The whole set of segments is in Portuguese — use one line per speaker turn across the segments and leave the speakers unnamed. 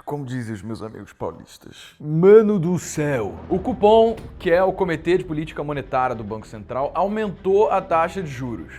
Como dizem os meus amigos paulistas. Mano do céu! O cupom, que é o Comitê de Política Monetária do Banco Central, aumentou a taxa de juros.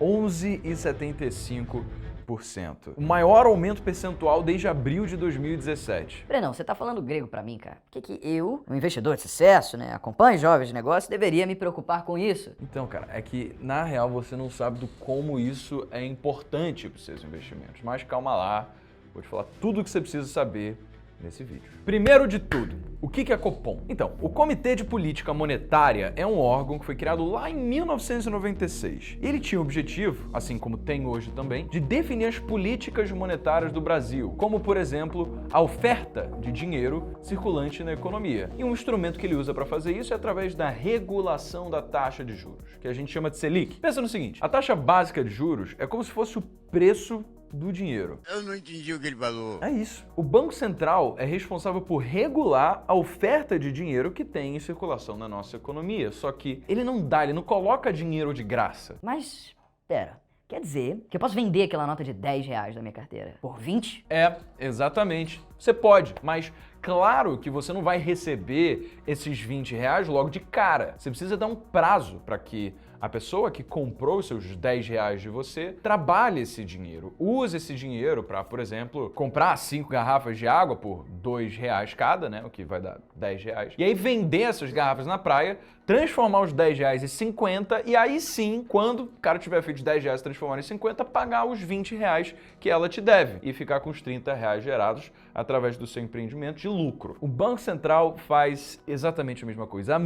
11,75%. O maior aumento percentual desde abril de 2017.
Brenão, você tá falando grego pra mim, cara. Por que eu, um investidor de sucesso, né, acompanho jovens de negócio, deveria me preocupar com isso?
Então, cara, é que na real você não sabe do como isso é importante para os seus investimentos. Mas calma lá, vou te falar tudo o que você precisa saber nesse vídeo. Primeiro de tudo, o que é Copom? Então, o Comitê de Política Monetária é um órgão que foi criado lá em 1996. Ele tinha o objetivo, assim como tem hoje também, de definir as políticas monetárias do Brasil, como, por exemplo, a oferta de dinheiro circulante na economia. E um instrumento que ele usa para fazer isso é através da regulação da taxa de juros, que a gente chama de Selic. Pensa no seguinte, a taxa básica de juros é como se fosse o preço do dinheiro.
Eu não entendi o que ele falou.
É isso. O Banco Central é responsável por regular a oferta de dinheiro que tem em circulação na nossa economia. Só que ele não coloca dinheiro de graça.
Mas, pera, quer dizer que eu posso vender aquela nota de 10 reais da minha carteira por 20?
É, exatamente. Você pode, mas claro que você não vai receber esses 20 reais logo de cara. Você precisa dar um prazo para que a pessoa que comprou os seus 10 reais de você trabalhe esse dinheiro, use esse dinheiro para, por exemplo, comprar 5 garrafas de água por 2 reais cada, né, o que vai dar 10 reais. E aí vender essas garrafas na praia, transformar os 10 reais em 50 e aí sim, quando o cara tiver feito os 10 reais transformar em 50, pagar os 20 reais que ela te deve e ficar com os 30 reais gerados através do seu empreendimento de lucro. O Banco Central faz exatamente a mesma coisa,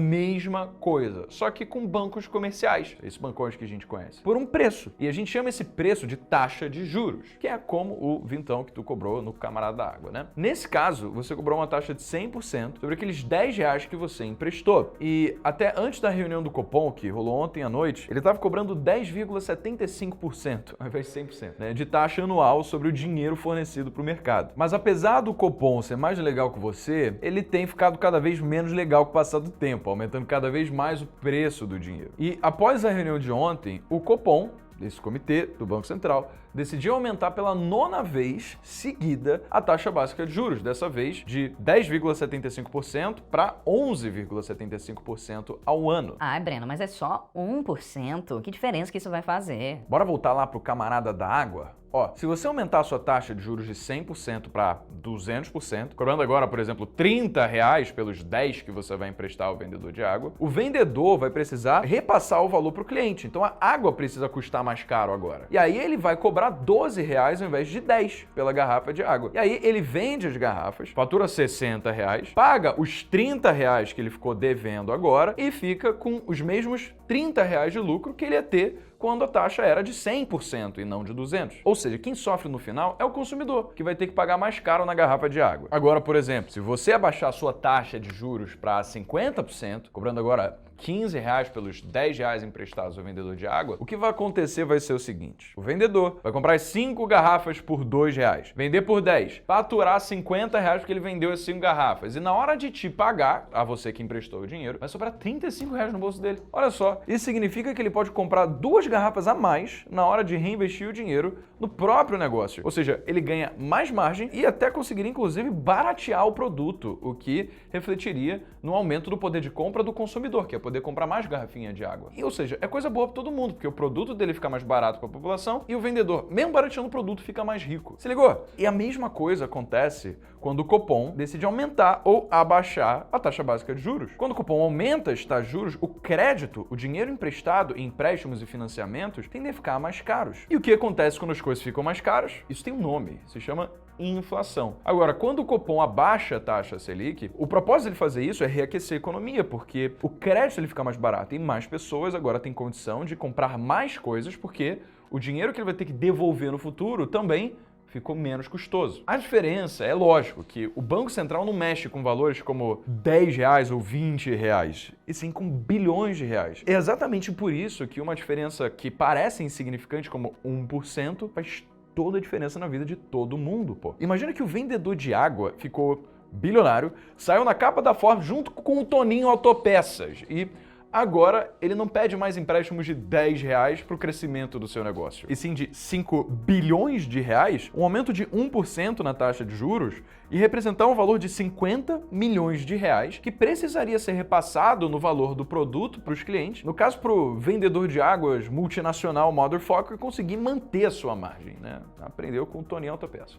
só que com bancos comerciais, esses bancões que a gente conhece, por um preço. E a gente chama esse preço de taxa de juros, que é como o vintão que tu cobrou no Camarada da Água, né? Nesse caso, você cobrou uma taxa de 100% sobre aqueles 10 reais que você emprestou. E até antes da reunião do Copom, que rolou ontem à noite, ele estava cobrando 10,75%, ao invés de 100%, né, de taxa anual sobre o dinheiro fornecido para o mercado. Mas apesar do Copom ser mais legal que você, ele tem ficado cada vez menos legal com o passar do tempo, aumentando cada vez mais o preço do dinheiro. E após a reunião de ontem, o Copom, desse comitê do Banco Central, decidiu aumentar pela 9ª vez seguida a taxa básica de juros, dessa vez de 10,75% para 11,75% ao ano.
Ah, Breno, mas é só 1%. Que diferença que isso vai fazer?
Bora voltar lá pro Camarada da Água? Ó, se você aumentar a sua taxa de juros de 100% para 200%, cobrando agora, por exemplo, 30 reais pelos 10 que você vai emprestar ao vendedor de água, o vendedor vai precisar repassar o valor para o cliente. Então a água precisa custar mais caro agora. E aí ele vai cobrar 12 reais ao invés de 10 pela garrafa de água. E aí ele vende as garrafas, fatura 60 reais, paga os 30 reais que ele ficou devendo agora e fica com os mesmos 30 reais de lucro que ele ia ter quando a taxa era de 100% e não de 200%. Ou seja, quem sofre no final é o consumidor, que vai ter que pagar mais caro na garrafa de água. Agora, por exemplo, se você abaixar a sua taxa de juros para 50%, cobrando agora 15 reais pelos 10 reais emprestados ao vendedor de água, o que vai acontecer vai ser o seguinte: o vendedor vai comprar as 5 garrafas por 2 reais, vender por 10, faturar 50 reais porque ele vendeu as 5 garrafas. E na hora de te pagar, a você que emprestou o dinheiro, vai sobrar 35 reais no bolso dele. Olha só, isso significa que ele pode comprar 2 garrafas a mais na hora de reinvestir o dinheiro no próprio negócio. Ou seja, ele ganha mais margem e até conseguiria, inclusive, baratear o produto, o que refletiria no aumento do poder de compra do consumidor, que é poder comprar mais garrafinha de água. E, ou seja, é coisa boa para todo mundo, porque o produto dele fica mais barato para a população e o vendedor, mesmo barateando o produto, fica mais rico. Se ligou? E a mesma coisa acontece quando o Copom decide aumentar ou abaixar a taxa básica de juros. Quando o Copom aumenta as taxas de juros, o crédito, o dinheiro emprestado em empréstimos e financiamentos tendem a ficar mais caros. E o que acontece quando as coisas ficam mais caras? Isso tem um nome, se chama inflação. Agora, quando o Copom abaixa a taxa Selic, o propósito de fazer isso é reaquecer a economia, porque o crédito ele fica mais barato e mais pessoas agora têm condição de comprar mais coisas, porque o dinheiro que ele vai ter que devolver no futuro também ficou menos custoso. A diferença é lógico que o Banco Central não mexe com valores como 10 reais ou 20 reais, e sim com bilhões de reais. É exatamente por isso que uma diferença que parece insignificante como 1% faz toda a diferença na vida de todo mundo, pô. Imagina que o vendedor de água ficou bilionário, saiu na capa da Forbes junto com o Toninho Autopeças e agora ele não pede mais empréstimos de R$10 para o crescimento do seu negócio, e sim de 5 bilhões de reais, um aumento de 1% na taxa de juros, e representar um valor de 50 milhões de reais que precisaria ser repassado no valor do produto para os clientes, no caso para o vendedor de águas multinacional motherfucker conseguir manter a sua margem, né? Aprendeu com o Toninho Autopeço.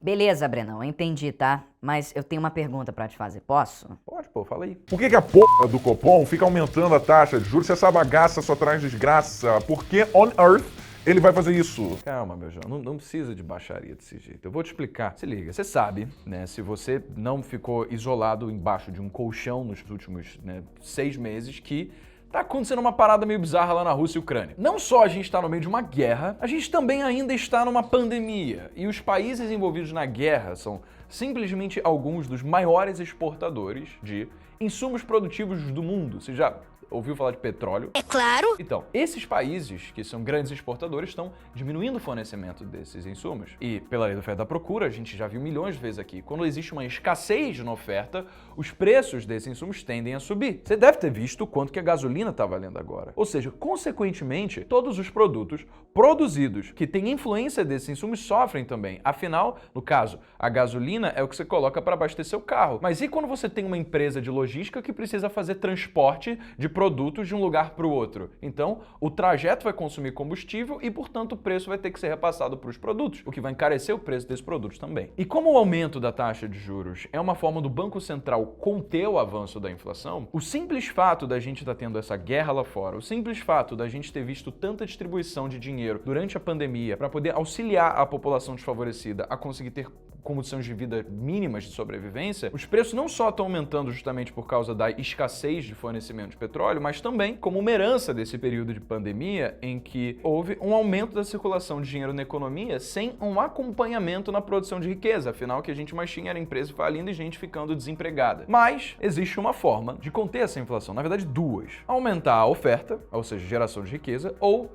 Beleza, Brenão, eu entendi, tá? Mas eu tenho uma pergunta pra te fazer, posso?
Pode, pô, fala aí.
Por que a porra do Copom fica aumentando a taxa de juros se essa bagaça só traz desgraça? Por que on earth ele vai fazer isso?
Calma, meu João, não precisa de baixaria desse jeito. Eu vou te explicar. Se liga, você sabe, né, se você não ficou isolado embaixo de um colchão nos últimos 6 meses, que tá acontecendo uma parada meio bizarra lá na Rússia e Ucrânia. Não só a gente tá no meio de uma guerra, a gente também ainda está numa pandemia. E os países envolvidos na guerra são simplesmente alguns dos maiores exportadores de insumos produtivos do mundo. Você já ouviu falar de petróleo?
É claro.
Então, esses países, que são grandes exportadores, estão diminuindo o fornecimento desses insumos. E, pela lei da oferta e da procura, a gente já viu milhões de vezes aqui, quando existe uma escassez na oferta, os preços desses insumos tendem a subir. Você deve ter visto o quanto que a gasolina está valendo agora. Ou seja, consequentemente, todos os produtos produzidos que têm influência desses insumos sofrem também. Afinal, no caso, a gasolina é o que você coloca para abastecer o carro. Mas e quando você tem uma empresa de logística que precisa fazer transporte de produtos de um lugar para o outro? Então, o trajeto vai consumir combustível e, portanto, o preço vai ter que ser repassado para os produtos, o que vai encarecer o preço desses produtos também. E como o aumento da taxa de juros é uma forma do Banco Central conter o avanço da inflação, o simples fato da gente estar tendo essa guerra lá fora, o simples fato da gente ter visto tanta distribuição de dinheiro durante a pandemia para poder auxiliar a população desfavorecida a conseguir ter condições de vida mínimas de sobrevivência, os preços não só estão aumentando justamente por causa da escassez de fornecimento de petróleo, mas também como uma herança desse período de pandemia em que houve um aumento da circulação de dinheiro na economia sem um acompanhamento na produção de riqueza. Afinal, o que a gente mais tinha era empresa falindo e gente ficando desempregada. Mas existe uma forma de conter essa inflação, na verdade duas. Aumentar a oferta, ou seja, geração de riqueza, ou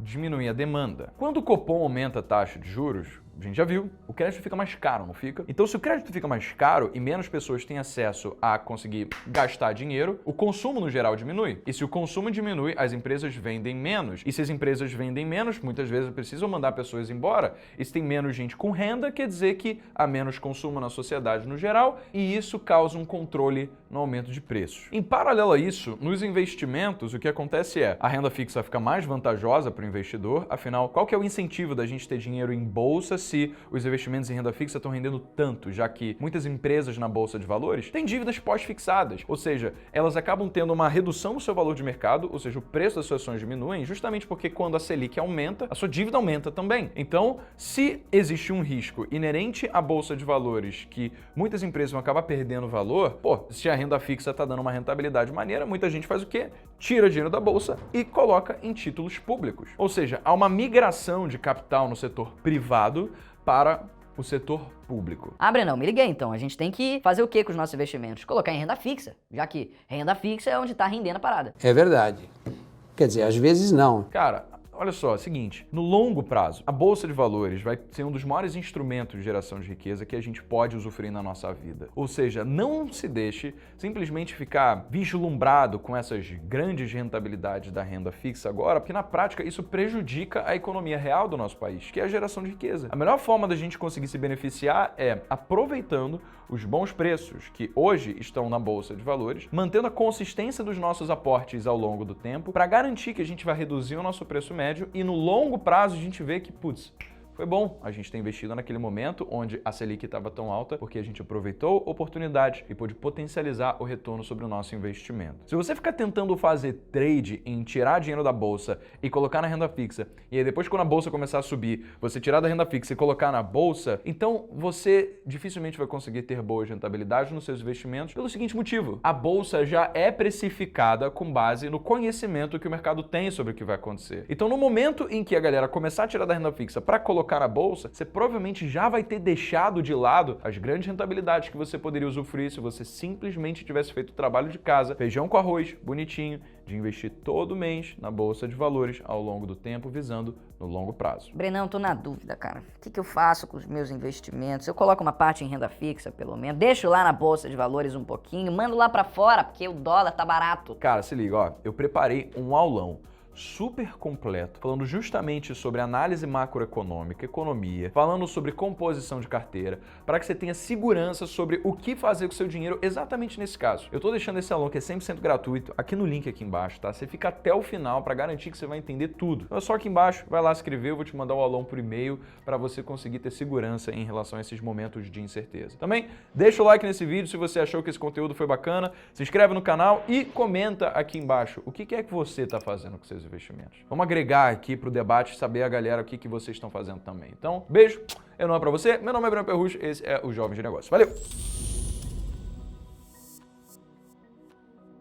diminuir a demanda. Quando o Copom aumenta a taxa de juros, a gente já viu, o crédito fica mais caro, não fica? Então, se o crédito fica mais caro e menos pessoas têm acesso a conseguir gastar dinheiro, o consumo no geral diminui. E se o consumo diminui, as empresas vendem menos. E se as empresas vendem menos, muitas vezes precisam mandar pessoas embora. E se tem menos gente com renda, quer dizer que há menos consumo na sociedade no geral, e isso causa um controle no aumento de preços. Em paralelo a isso, nos investimentos, o que acontece é a renda fixa fica mais vantajosa para o investidor. Afinal, qual que é o incentivo da gente ter dinheiro em bolsa se os investimentos em renda fixa estão rendendo tanto, já que muitas empresas na bolsa de valores têm dívidas pós-fixadas, ou seja, elas acabam tendo uma redução no seu valor de mercado, ou seja, o preço das suas ações diminuem, justamente porque quando a Selic aumenta, a sua dívida aumenta também. Então, se existe um risco inerente à bolsa de valores que muitas empresas vão acabar perdendo valor, se a renda fixa está dando uma rentabilidade maneira, muita gente faz o quê? Tira dinheiro da bolsa e coloca em títulos públicos. Ou seja, há uma migração de capital no setor privado para o setor público.
Ah, Brenão, me liguei então. A gente tem que fazer o que com os nossos investimentos? Colocar em renda fixa, já que renda fixa é onde tá rendendo a parada.
É verdade. Quer dizer, às vezes não.
Cara, olha só, é o seguinte, no longo prazo, a Bolsa de Valores vai ser um dos maiores instrumentos de geração de riqueza que a gente pode usufruir na nossa vida. Ou seja, não se deixe simplesmente ficar vislumbrado com essas grandes rentabilidades da renda fixa agora, porque na prática isso prejudica a economia real do nosso país, que é a geração de riqueza. A melhor forma da gente conseguir se beneficiar é aproveitando os bons preços que hoje estão na Bolsa de Valores, mantendo a consistência dos nossos aportes ao longo do tempo, para garantir que a gente vai reduzir o nosso preço médio e no longo prazo a gente vê que, putz, foi bom a gente ter investido naquele momento onde a Selic estava tão alta, porque a gente aproveitou oportunidades e pôde potencializar o retorno sobre o nosso investimento. Se você ficar tentando fazer trade em tirar dinheiro da bolsa e colocar na renda fixa, e aí depois quando a bolsa começar a subir, você tirar da renda fixa e colocar na bolsa, então você dificilmente vai conseguir ter boas rentabilidades nos seus investimentos pelo seguinte motivo: a bolsa já é precificada com base no conhecimento que o mercado tem sobre o que vai acontecer. Então no momento em que a galera começar a tirar da renda fixa para colocar na bolsa, você provavelmente já vai ter deixado de lado as grandes rentabilidades que você poderia usufruir se você simplesmente tivesse feito o trabalho de casa, feijão com arroz, bonitinho, de investir todo mês na Bolsa de Valores ao longo do tempo, visando no longo prazo.
Brenão, tô na dúvida, cara. O que eu faço com os meus investimentos? Eu coloco uma parte em renda fixa, pelo menos, deixo lá na bolsa de valores um pouquinho, mando lá pra fora, porque o dólar tá barato.
Cara, se liga, ó, eu preparei um aulão super completo, falando justamente sobre análise macroeconômica, economia, falando sobre composição de carteira, para que você tenha segurança sobre o que fazer com o seu dinheiro exatamente nesse caso. Eu tô deixando esse aulão que é 100% gratuito aqui no link aqui embaixo, tá? Você fica até o final para garantir que você vai entender tudo. Então é só aqui embaixo, vai lá escrever, eu vou te mandar o aulão por e-mail para você conseguir ter segurança em relação a esses momentos de incerteza. Também deixa o like nesse vídeo se você achou que esse conteúdo foi bacana, se inscreve no canal e comenta aqui embaixo o que é que você tá fazendo com seus investimentos. Vamos agregar aqui pro debate, saber a galera o que vocês estão fazendo também. Então, beijo, eu não é pra você, meu nome é Breno Perrucho, esse é o Jovem de Negócio. Valeu!